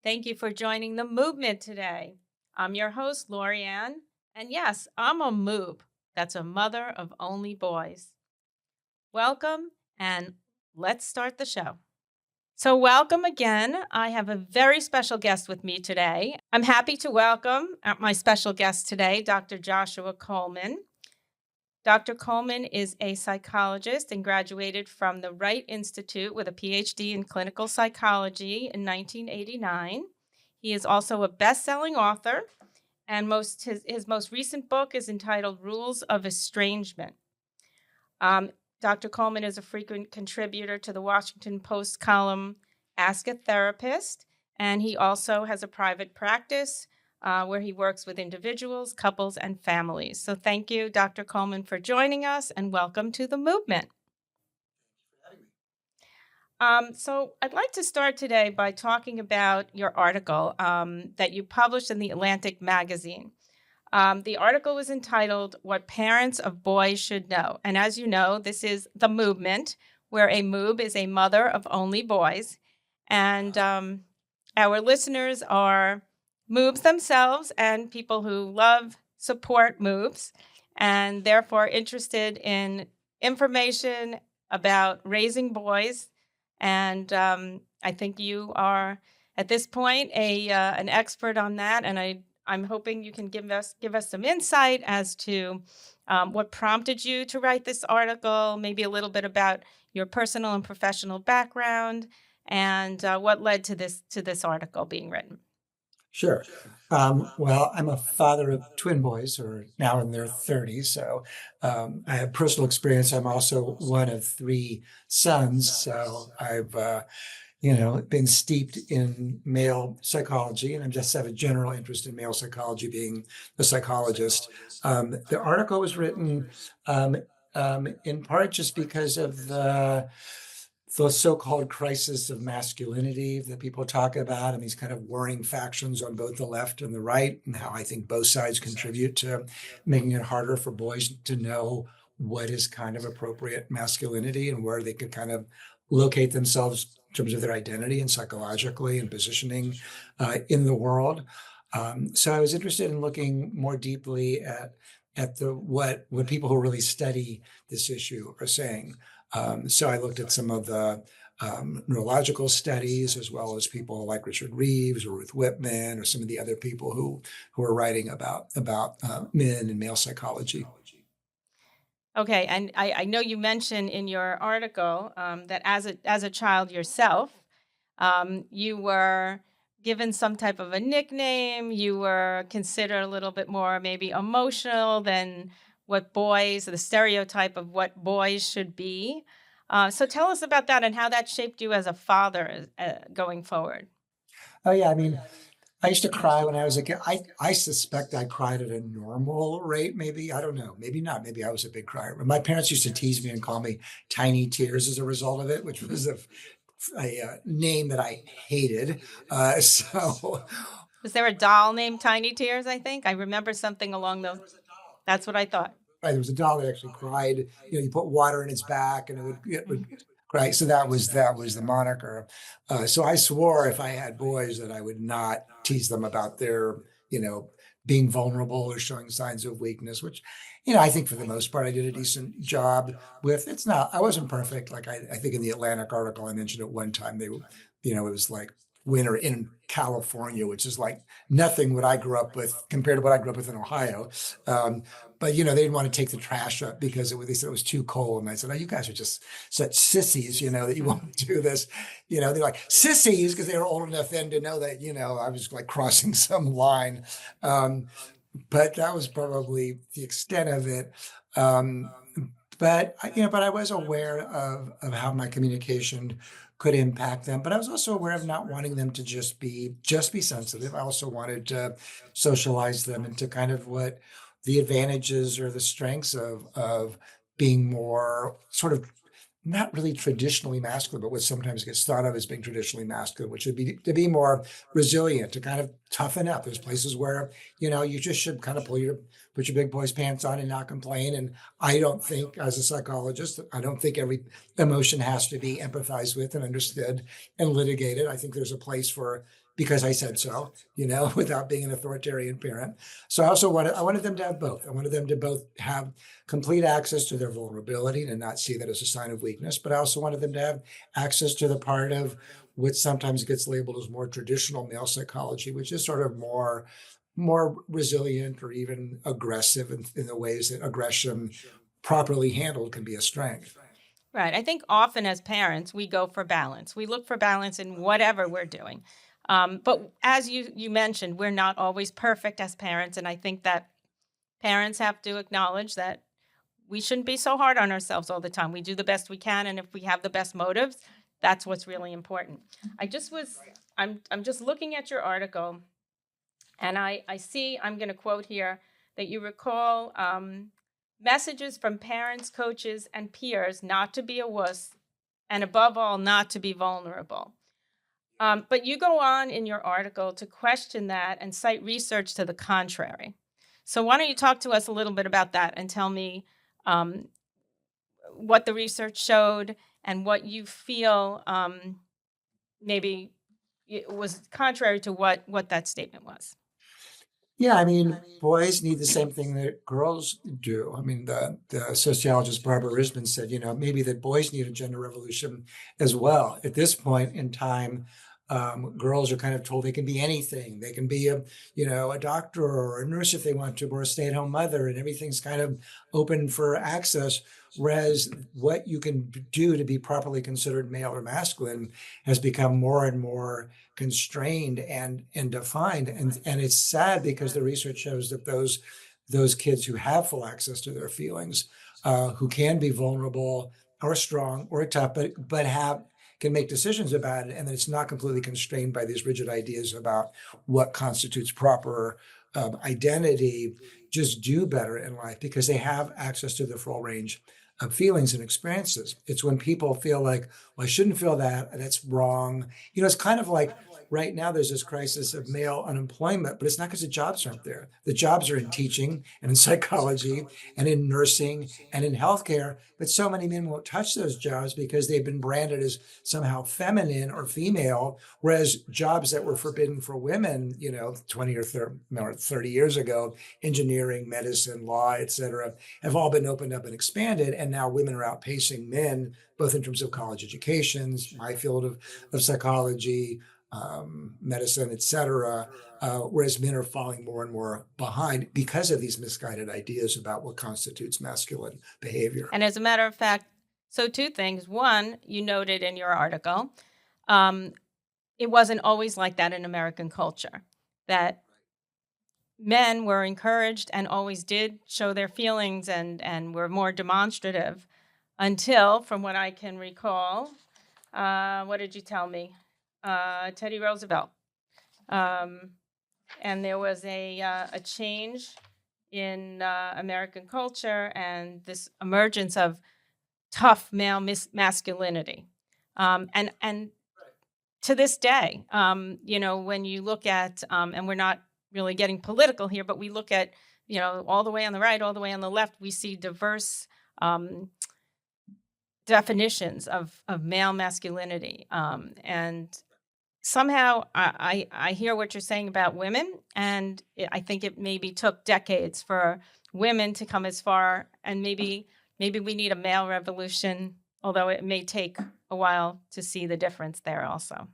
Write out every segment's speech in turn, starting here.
Thank you for joining the movement today. I'm your host, Lorianne, and yes, I'm a MOOB. That's a mother of only boys. Welcome, and let's start the show. So, welcome again. I have a very special guest with me today. I'm happy to welcome my special guest today, Dr. Joshua Coleman. Dr. Coleman is a psychologist and graduated from the Wright Institute with a PhD in clinical psychology in 1989. He is also a best-selling author, and his most recent book is entitled Rules of Estrangement. Dr. Coleman is a frequent contributor to the Washington Post column Ask a Therapist, and he also has a private practice where he works with individuals, couples, and families. So thank you, Dr. Coleman, for joining us, and welcome to the movement. So I'd like to start today by talking about your article that you published in the Atlantic magazine. The article was entitled What Parents of Boys Should Know. And as you know, this is the movement, where a MOOB is a mother of only boys. And our listeners are MOOBs themselves and people who support MOOBs, and therefore interested in information about raising boys. And I think you are, at this point, an expert on that. And I'm hoping you can give us some insight as to what prompted you to write this article, maybe a little bit about your personal and professional background, and what led to this article being written. Sure. Well, I'm a father of twin boys who are now in their 30s, so I have personal experience. I'm also one of three sons, so I've been steeped in male psychology, and I just have a general interest in male psychology, being a psychologist. The article was written in part just because of the so-called crisis of masculinity that people talk about, and these kind of warring factions on both the left and the right, and how I think both sides contribute to making it harder for boys to know what is kind of appropriate masculinity and where they could kind of locate themselves in terms of their identity and psychologically and positioning in the world. So I was interested in looking more deeply at what people who really study this issue are saying. So I looked at some of the neurological studies, as well as people like Richard Reeves or Ruth Whitman, or some of the other people who are writing about men and male psychology. Okay, and I know you mentioned in your article that as a child yourself, you were given some type of a nickname. You were considered a little bit more maybe emotional than the stereotype of what boys should be. So tell us about that and how that shaped you as a father going forward. Oh yeah, I mean, I used to cry when I was a kid. I suspect I cried at a normal rate, maybe. I don't know. Maybe not. Maybe I was a big crier. My parents used to tease me and call me Tiny Tears as a result of it, which was a name that I hated. So Was there a doll named Tiny Tears? I think I remember something along those. That's what I thought. right, there was a doll that actually cried. You put water in its back and it would cry. So that was the moniker. So I swore if I had boys that I would not tease them about their you know being vulnerable or showing signs of weakness, which I think for the most part I did a decent job with. It's not I wasn't perfect. Like I think in the Atlantic article I mentioned at one time it was like winter in California, which is like nothing what I grew up with compared to what I grew up with in Ohio. Um, but they didn't want to take the trash up because they said it was too cold. And I said, "Oh, you guys are just such sissies, that you won't do this." They're like sissies because they were old enough then to know that I was like crossing some line. Um, but that was probably the extent of it. Um, but I was aware of how my communication could impact them. But I was also aware of not wanting them to just be sensitive. I also wanted to socialize them into kind of what the advantages or the strengths of being more sort of not really traditionally masculine, but what sometimes gets thought of as being traditionally masculine, which would be to be more resilient, to kind of toughen up. There's places where, you just should kind of put your big boy's pants on and not complain. And I don't think, as a psychologist, I don't think every emotion has to be empathized with and understood and litigated. I think there's a place for because I said so, without being an authoritarian parent. So I wanted them to have both. I wanted them to both have complete access to their vulnerability and not see that as a sign of weakness. But I also wanted them to have access to the part of which sometimes gets labeled as more traditional male psychology, which is sort of more resilient or even aggressive in the ways that aggression properly handled can be a strength. Right. I think often as parents, we go for balance. We look for balance in whatever we're doing. But as you mentioned, we're not always perfect as parents. And I think that parents have to acknowledge that we shouldn't be so hard on ourselves all the time. We do the best we can. And if we have the best motives, that's what's really important. I'm just looking at your article, and I see, I'm going to quote here that you recall messages from parents, coaches, and peers not to be a wuss, and above all, not to be vulnerable. But you go on in your article to question that and cite research to the contrary. So why don't you talk to us a little bit about that and tell me what the research showed and what you feel maybe it was contrary to what that statement was. Yeah, I mean, boys need the same thing that girls do. I mean, the sociologist Barbara Risman said, maybe that boys need a gender revolution as well. At this point in time, girls are kind of told they can be anything. They can be a doctor or a nurse if they want to, or a stay-at-home mother, and everything's kind of open for access. Whereas what you can do to be properly considered male or masculine has become more and more constrained and defined. And it's sad because the research shows that those kids who have full access to their feelings, who can be vulnerable or strong or tough, but can make decisions about it, and that it's not completely constrained by these rigid ideas about what constitutes proper identity, just do better in life because they have access to the full range of feelings and experiences. It's when people feel like, well, I shouldn't feel that, that's wrong. It's kind of like right now there's this crisis of male unemployment, but it's not because the jobs aren't there. The jobs are in teaching and in psychology and in nursing and in healthcare, but so many men won't touch those jobs because they've been branded as somehow feminine or female, whereas jobs that were forbidden for women, 20 or 30 years ago, engineering, medicine, law, et cetera, have all been opened up and expanded. And now women are outpacing men, both in terms of college educations, my field of psychology, medicine, et cetera, whereas men are falling more and more behind because of these misguided ideas about what constitutes masculine behavior. And as a matter of fact, so two things. One, you noted in your article, it wasn't always like that in American culture, that men were encouraged and always did show their feelings and were more demonstrative until, from what I can recall, what did you tell me? Teddy Roosevelt. And there was a change in American culture and this emergence of tough male masculinity. And to this day, when you look at, and we're not really getting political here, but we look at, all the way on the right, all the way on the left, we see diverse definitions of male masculinity. And somehow I hear what you're saying about women, and I think it maybe took decades for women to come as far, and maybe we need a male revolution, although it may take a while to see the difference there also.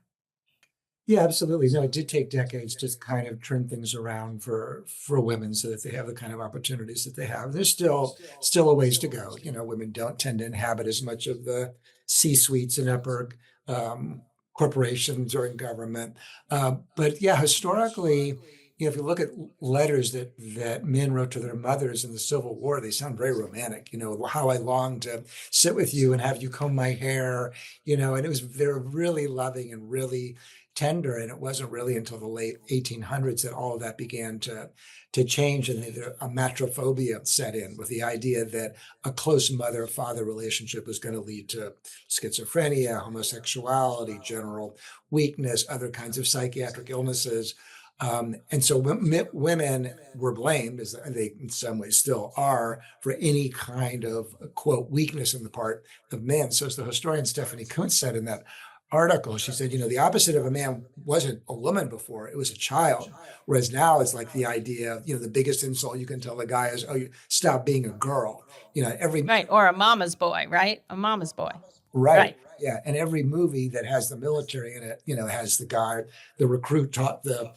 Yeah, absolutely. No, it did take decades to kind of turn things around for women so that they have the kind of opportunities that they have. There's still a ways to go. Women don't tend to inhabit as much of the C-suites and upper corporations or in government. But yeah, historically, if you look at letters that men wrote to their mothers in the Civil War, they sound very romantic. How I long to sit with you and have you comb my hair. And they're really loving and really tender. And it wasn't really until the late 1800s that all of that began to change, and a matrophobia set in with the idea that a close mother-father relationship was going to lead to schizophrenia, homosexuality, general weakness, other kinds of psychiatric illnesses. And so women were blamed, as they in some ways still are, for any kind of, quote, weakness on the part of men. So as the historian Stephanie Kuntz said in that article. She said, the opposite of a man wasn't a woman before, it was a child. Whereas now it's like the idea of, the biggest insult you can tell a guy is, oh, you stop being a girl. Every Right. Or a mama's boy, right? A mama's boy. Right. Right. Yeah. And every movie that has the military in it, has the guy, the recruit taught the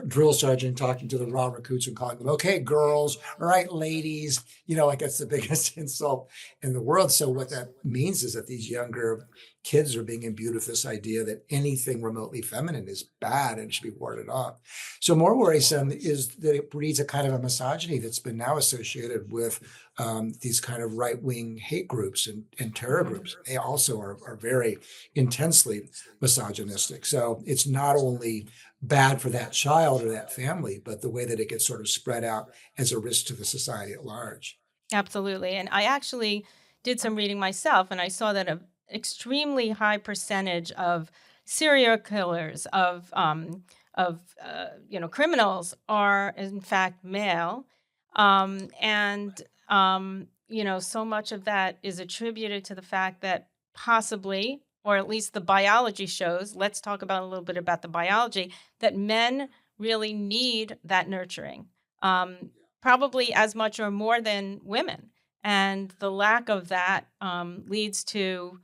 drill sergeant talking to the raw recruits and calling them, okay, girls, all right, ladies, like that's the biggest insult in the world. So what that means is that these younger kids are being imbued with this idea that anything remotely feminine is bad and should be warded off. So more worrisome is that it breeds a kind of a misogyny that's been now associated with these kind of right-wing hate groups and terror groups. They also are very intensely misogynistic. So it's not only bad for that child or that family, but the way that it gets sort of spread out as a risk to the society at large. Absolutely. And I actually did some reading myself, and I saw that an extremely high percentage of serial killers, criminals are in fact male. So much of that is attributed to the fact that possibly, or at least the biology shows, let's talk about a little bit about the biology, that men really need that nurturing. Probably as much or more than women. And the lack of that leads to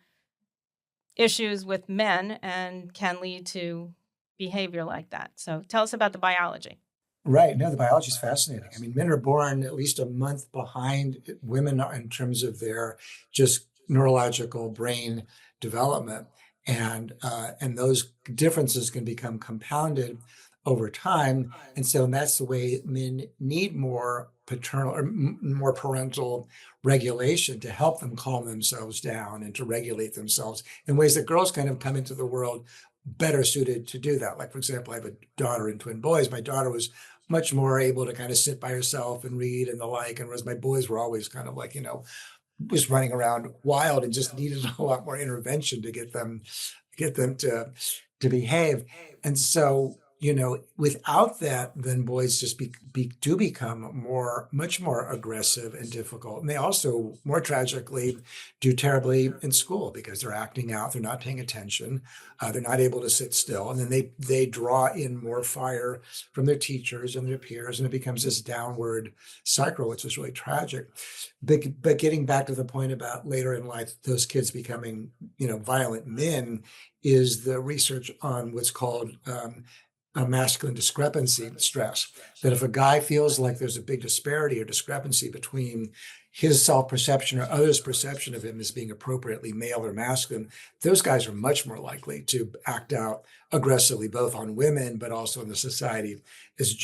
issues with men and can lead to behavior like that. So tell us about the biology. Right. No, the biology is fascinating. I mean, men are born at least a month behind women in terms of their just neurological brain development, and those differences can become compounded over time. And so that's the way men need more paternal or more parental regulation to help them calm themselves down and to regulate themselves in ways that girls kind of come into the world better suited to do that. Like, for example, I have a daughter and twin boys. My daughter was much more able to kind of sit by herself and read and the like. And whereas my boys were always kind of like, just running around wild and just needed a lot more intervention to get them to behave. And so, without that, then boys just do become much more aggressive and difficult. And they also, more tragically, do terribly in school because they're acting out, they're not paying attention, they're not able to sit still. And then they draw in more fire from their teachers and their peers, and it becomes this downward cycle, which is really tragic. But getting back to the point about later in life, those kids becoming, violent men, is the research on what's called a masculine discrepancy stress. That if a guy feels like there's a big disparity or discrepancy between his self-perception or others' perception of him as being appropriately male or masculine, those guys are much more likely to act out aggressively, both on women, but also in the society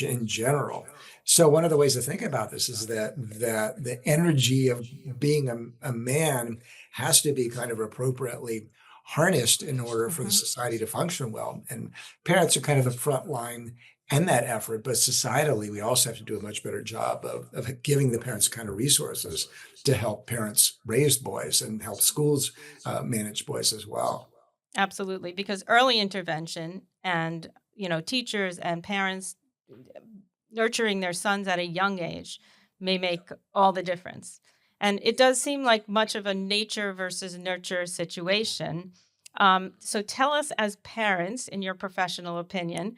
in general. So one of the ways to think about this is that the energy of being a man has to be kind of appropriately harnessed in order for the Mhm. society to function well. And parents are kind of the front line in that effort, but societally, we also have to do a much better job of giving the parents kind of resources to help parents raise boys and help schools manage boys as well. Absolutely. Because early intervention and, teachers and parents nurturing their sons at a young age may make all the difference. And it does seem like much of a nature versus nurture situation. So tell us, as parents, in your professional opinion,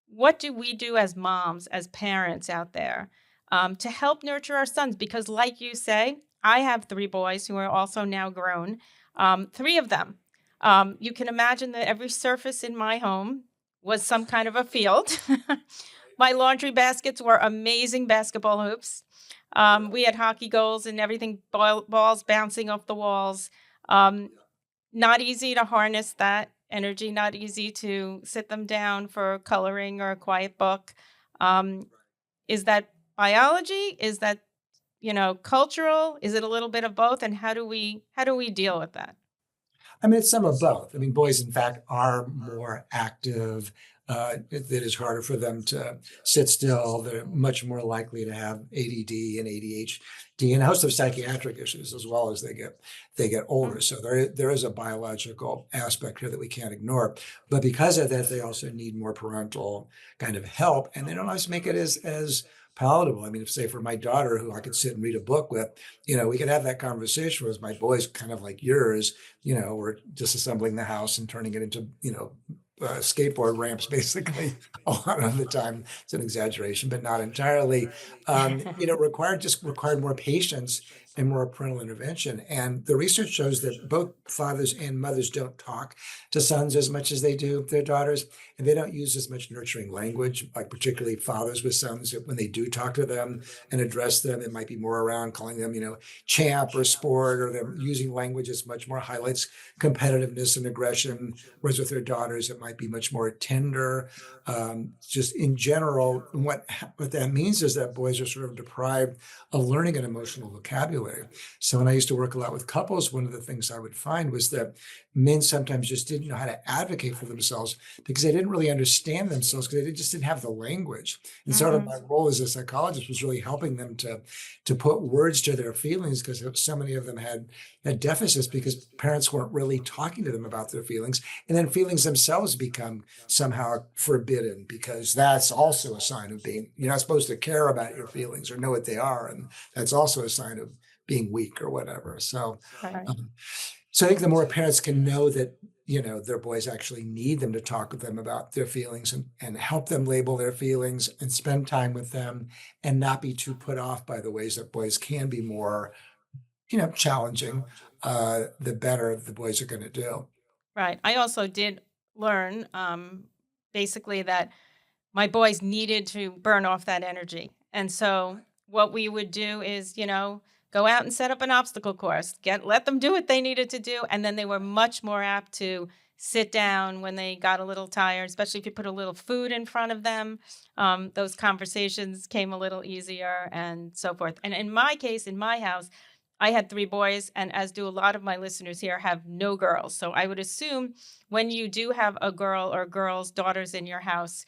what do we do as moms, as parents out there, to help nurture our sons? Because, like you say, I have three boys who are also now grown, three of them. You can imagine that every surface in my home was some kind of a field. My laundry baskets were amazing basketball hoops. We had hockey goals and everything, balls bouncing off the walls. Um, Not easy to harness that energy, not easy to sit them down for coloring or a quiet book. Um, is that biology? Is that, cultural? Is it a little bit of both? And how do we deal with that? I mean, it's some of both. I mean, boys, in fact, are more active. It is harder for them to sit still. They're much more likely to have ADD and ADHD and a host of psychiatric issues as well as they get older. Mm. So there is a biological aspect here that we can't ignore. But because of that, they also need more parental kind of help, and they don't always make it as palatable. I mean, if say for my daughter, who I could sit and read a book with, we could have that conversation. Whereas my boys, kind of like yours, we're disassembling the house and turning it into, skateboard ramps basically a lot of the time. It's an exaggeration, but not entirely. Required more patience and more parental intervention. And the research shows that both fathers and mothers don't talk to sons as much as they do their daughters, and they don't use as much nurturing language, like particularly fathers with sons. When they do talk to them and address them, it might be more around calling them, champ or sport, or them using language that's much more highlights competitiveness and aggression. Whereas with their daughters, it might be much more tender. Just in general, what that means is that boys are sort of deprived of learning an emotional vocabulary. So when I used to work a lot with couples, one of the things I would find was that men sometimes just didn't know how to advocate for themselves because they didn't really understand themselves because they just didn't have the language. And sort of Mhm. my role as a psychologist was really helping them to put words to their feelings, because so many of them had deficits because parents weren't really talking to them about their feelings. And then feelings themselves become somehow forbidden, because that's also a sign of being, you're not supposed to care about your feelings or know what they are. And that's also a sign of being weak or whatever. So, Right. um, so I think the more parents can know that, their boys actually need them to talk with them about their feelings, and help them label their feelings and spend time with them and not be too put off by the ways that boys can be more, challenging, the better the boys are going to do. Right. I also did learn, basically that my boys needed to burn off that energy. And so what we would do is, go out and set up an obstacle course, let them do what they needed to do. And then they were much more apt to sit down when they got a little tired, especially if you put a little food in front of them. Those conversations came a little easier and so forth. And in my case, in my house, I had three boys, and as do a lot of my listeners here, have no girls. So I would assume when you do have a girl or girls, daughters in your house,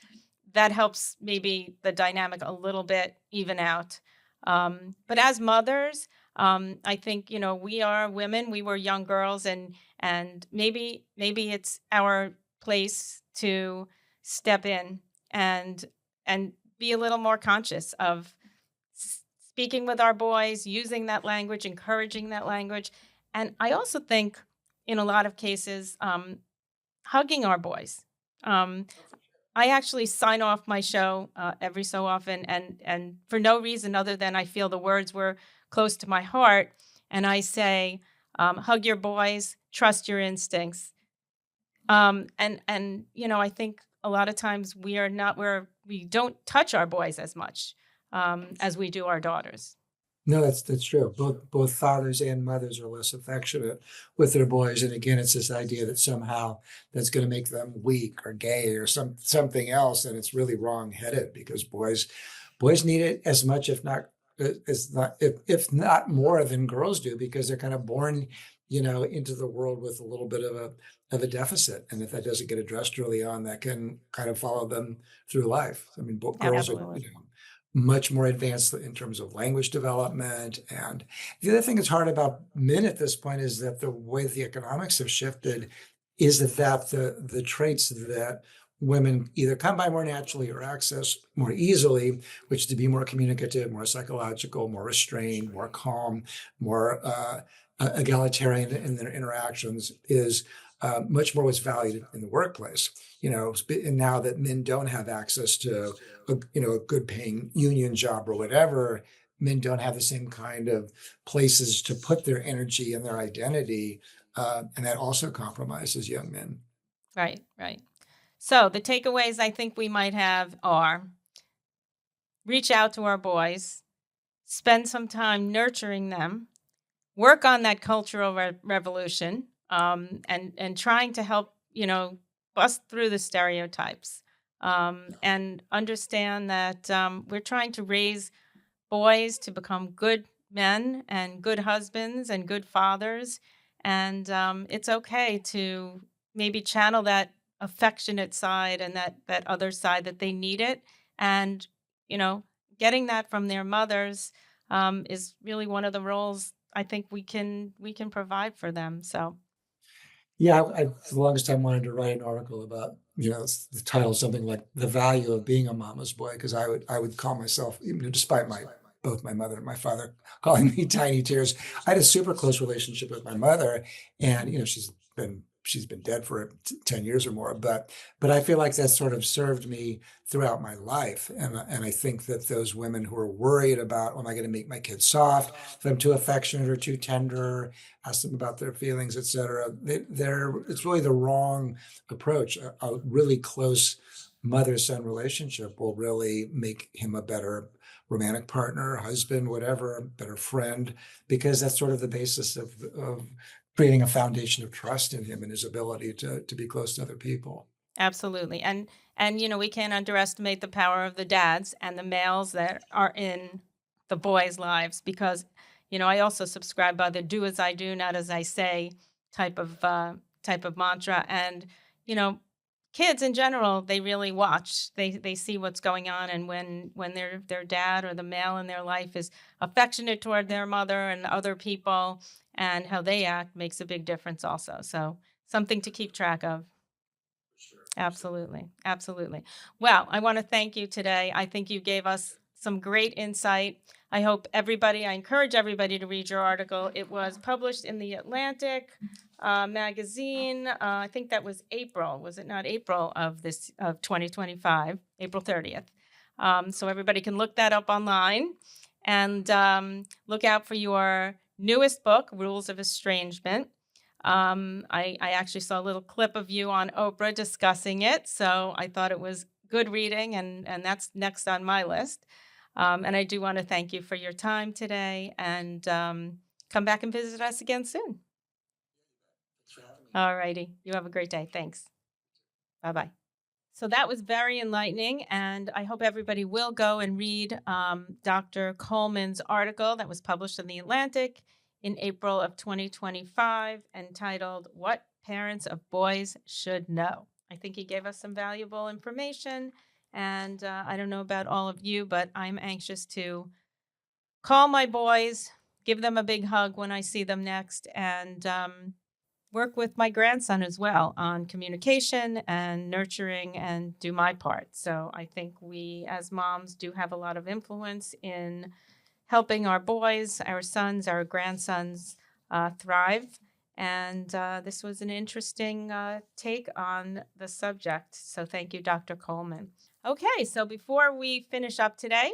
that helps maybe the dynamic a little bit even out. But as mothers, I think we are women. We were young girls, and maybe it's our place to step in and and be a little more conscious of speaking with our boys, using that language, encouraging that language, and I also think in a lot of cases, hugging our boys. Um, I actually sign off my show, every so often, and for no reason other than I feel the words were close to my heart, and I say, "Hug your boys, trust your instincts." I think a lot of times we don't touch our boys as much, as we do our daughters. No, that's true. Both fathers and mothers are less affectionate with their boys, and again, it's this idea that somehow that's going to make them weak or gay or something else, and it's really wrong-headed, because boys need it as much, if not more than girls do, because they're kind of born, into the world with a little bit of a deficit, and if that doesn't get addressed early on, that can kind of follow them through life. I mean, girls are, Absolutely. much more advanced in terms of language development. And the other thing that's hard about men at this point is that the way the economics have shifted is that the traits that women either come by more naturally or access more easily, which to be more communicative, more psychological, more restrained, more calm, more egalitarian in their interactions, is much more what's valued in the workplace. And now that men don't have access to a good paying union job or whatever, men don't have the same kind of places to put their energy and their identity, and that also compromises young men. Right, right. So the takeaways I think we might have are: reach out to our boys, spend some time nurturing them, work on that cultural revolution, and trying to help bust through the stereotypes, and understand that we're trying to raise boys to become good men and good husbands and good fathers, and it's okay to maybe channel that affectionate side and that other side that they need it. And, you know, getting that from their mothers is really one of the roles I think we can provide for them. So Yeah, I for the longest time wanted to write an article about, the title something like "The Value of Being a Mama's Boy," because I would call myself, despite both my mother and my father calling me Tiny Tears, I had a super close relationship with my mother, and, she's been dead for 10 years or more, but I feel like that sort of served me throughout my life, and I think that those women who are worried about, "Oh, am I gonna make my kids soft? If I'm too affectionate or too tender, ask them about their feelings, etc." It's really the wrong approach. A really close mother-son relationship will really make him a better romantic partner, husband, whatever, better friend, because that's sort of the basis of creating a foundation of trust in him and his ability to be close to other people. absolutely. And we can't underestimate the power of the dads and the males that are in the boys' lives because, I also subscribe by the do as I do, not as I say type of mantra. And, you know, kids in general, they really watch. They see what's going on, and when their dad or the male in their life is affectionate toward their mother and other people and how they act makes a big difference also. So something to keep track of. Absolutely. Absolutely. Well, I want to thank you today. I think you gave us some great insight. I encourage everybody to read your article. It was published in the Atlantic magazine. I think that was April. Was it not April of 2025, April 30th? So everybody can look that up online and look out for your newest book, Rules of Estrangement. I actually saw a little clip of you on Oprah discussing it, so I thought it was good reading, and that's next on my list. And I do want to thank you for your time today, and come back and visit us again soon. All righty. You have a great day. Thanks. Bye bye. So that was very enlightening, and I hope everybody will go and read Dr. Coleman's article that was published in The Atlantic in April of 2025 entitled What Parents of Boys Should Know. I think he gave us some valuable information, and I don't know about all of you, but I'm anxious to call my boys, give them a big hug when I see them next, and work with my grandson as well on communication and nurturing and do my part. So I think we as moms do have a lot of influence in helping our boys, our sons, our grandsons thrive. And this was an interesting take on the subject. So thank you, Dr. Coleman. Okay, so before we finish up today,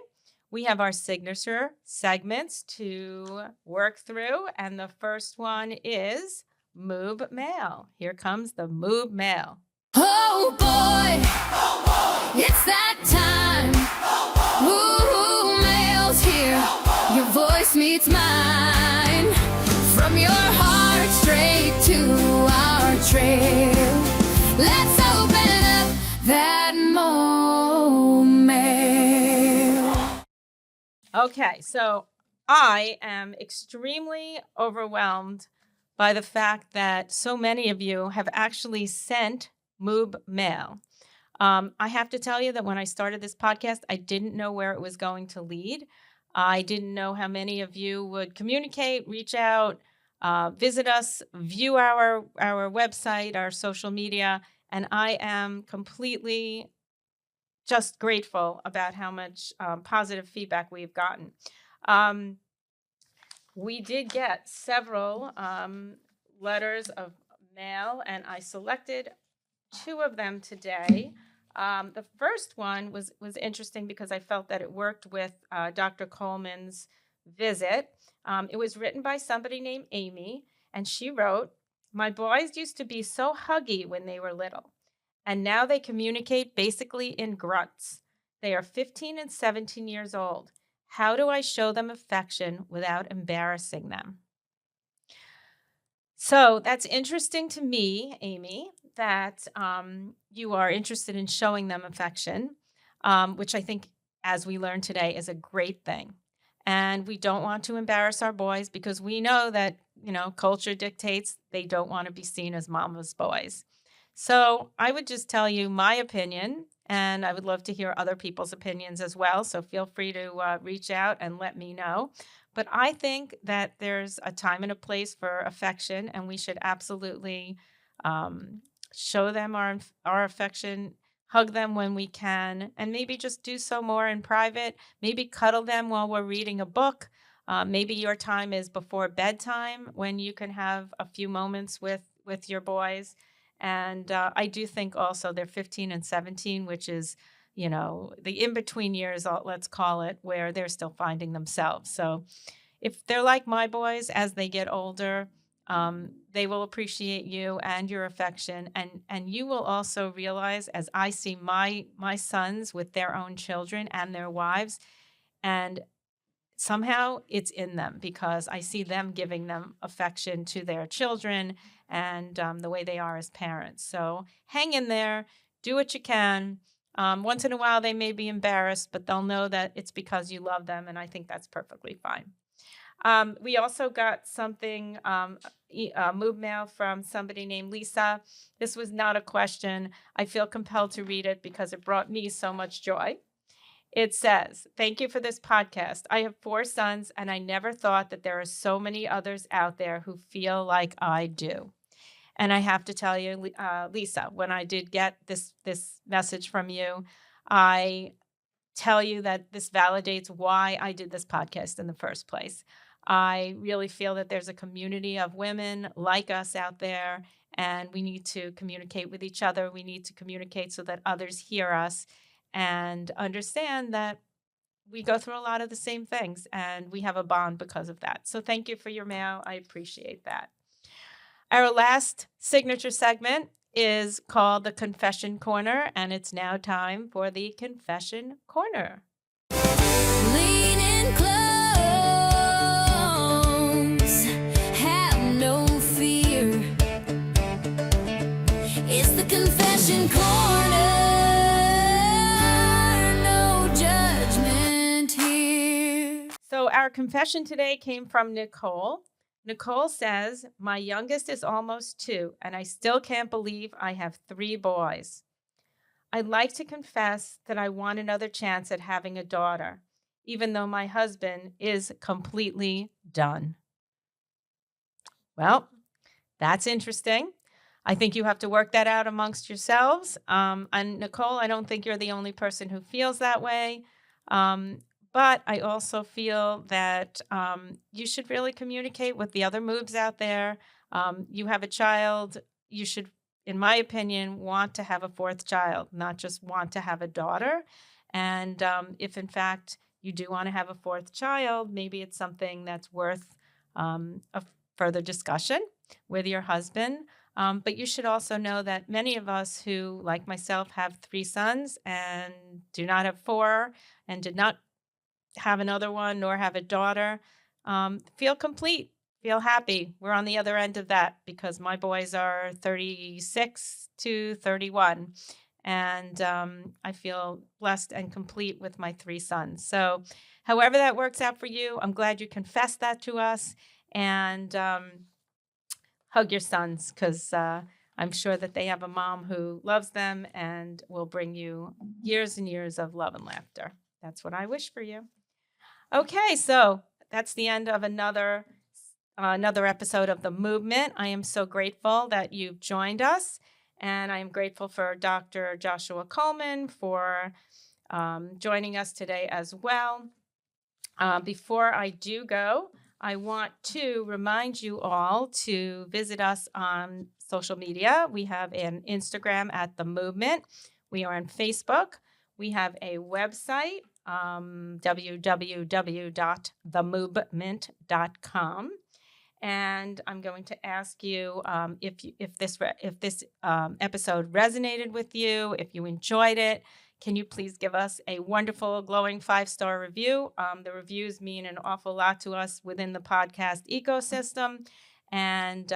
we have our signature segments to work through. And the first one is MOOB Mail. Here comes the MOOB Mail. Oh boy, it's that time. Ooh, mail's here. Your voice meets mine. From your heart straight to our trail. Let's open up that mail. Okay, so I am extremely overwhelmed by the fact that so many of you have actually sent MOOB mail. I have to tell you that when I started this podcast, I didn't know where it was going to lead. I didn't know how many of you would communicate, reach out, visit us, view our website, our social media, and I am completely just grateful about how much positive feedback we've gotten. We did get several letters of mail, and I selected two of them today. The first one was interesting because I felt that it worked with Dr. Coleman's visit. It was written by somebody named Amy, and she wrote, "My boys used to be so huggy when they were little, and now they communicate basically in grunts. They are 15 and 17 years old. How do I show them affection without embarrassing them?" So that's interesting to me, Amy, that you are interested in showing them affection, which I think, as we learned today, is a great thing. And we don't want to embarrass our boys because we know that, culture dictates they don't want to be seen as mama's boys. So I would just tell you my opinion, and I would love to hear other people's opinions as well. So feel free to reach out and let me know. But I think that there's a time and a place for affection, and we should absolutely um, show them our affection, hug them when we can, and maybe just do so more in private. Maybe cuddle them while we're reading a book. Maybe your time is before bedtime when you can have a few moments with your boys. And I do think also they're 15 and 17, which is, the in between years, let's call it, where they're still finding themselves. So if they're like my boys as they get older, they will appreciate you and your affection, and you will also realize, as I see my sons with their own children and their wives, and somehow it's in them because I see them giving them affection to their children and the way they are as parents. So hang in there, do what you can. Once in a while, they may be embarrassed, but they'll know that it's because you love them, and I think that's perfectly fine. We also got something, MOOB mail from somebody named Lisa. This was not a question. I feel compelled to read it because it brought me so much joy. It says, "Thank you for this podcast. I have 4 sons, and I never thought that there are so many others out there who feel like I do." And I have to tell you, Lisa, when I did get this message from you, I tell you that this validates why I did this podcast in the first place. I really feel that there's a community of women like us out there, and we need to communicate with each other. We need to communicate so that others hear us and understand that we go through a lot of the same things and we have a bond because of that. So thank you for your mail. I appreciate that. Our last signature segment is called the Confession Corner, and it's now time for the Confession Corner. Lean in close, have no fear. It's the Confession Corner, no judgment here. So our confession today came from Nicole. Nicole says, "My youngest is almost 2, and I still can't believe I have 3 boys. I'd like to confess that I want another chance at having a daughter, even though my husband is completely done." Well, that's interesting. I think you have to work that out amongst yourselves. And Nicole, I don't think you're the only person who feels that way. But I also feel that you should really communicate with the other moves out there. You have a child, you should, in my opinion, want to have a 4th child, not just want to have a daughter. And if, in fact, you do want to have a 4th child, maybe it's something that's worth a further discussion with your husband. But you should also know that many of us who, like myself, have 3 sons and do not have 4 and did not have another one nor have a daughter, feel complete, feel happy. We're on the other end of that because my boys are 36 to 31. And I feel blessed and complete with my 3 sons. So however that works out for you, I'm glad you confessed that to us. And hug your sons because I'm sure that they have a mom who loves them and will bring you years and years of love and laughter. That's what I wish for you. Okay, so that's the end of another episode of the MOOBment. I am so grateful that you've joined us, and I am grateful for Dr. Joshua Coleman for joining us today as well. Before I do go, I want to remind you all to visit us on social media. We have an Instagram at The MOOBment. We are on Facebook. We have a website, www.themoobment.com. And I'm going to ask you if this episode resonated with you, if you enjoyed it, can you please give us a wonderful, glowing 5-star review? The reviews mean an awful lot to us within the podcast ecosystem. And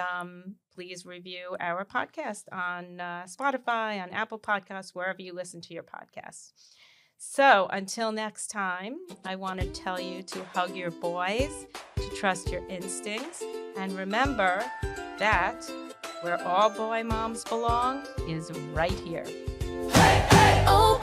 please review our podcast on Spotify, on Apple Podcasts, wherever you listen to your podcasts. So until next time, I want to tell you to hug your boys, to trust your instincts, and remember that where all boy moms belong is right here. Oh,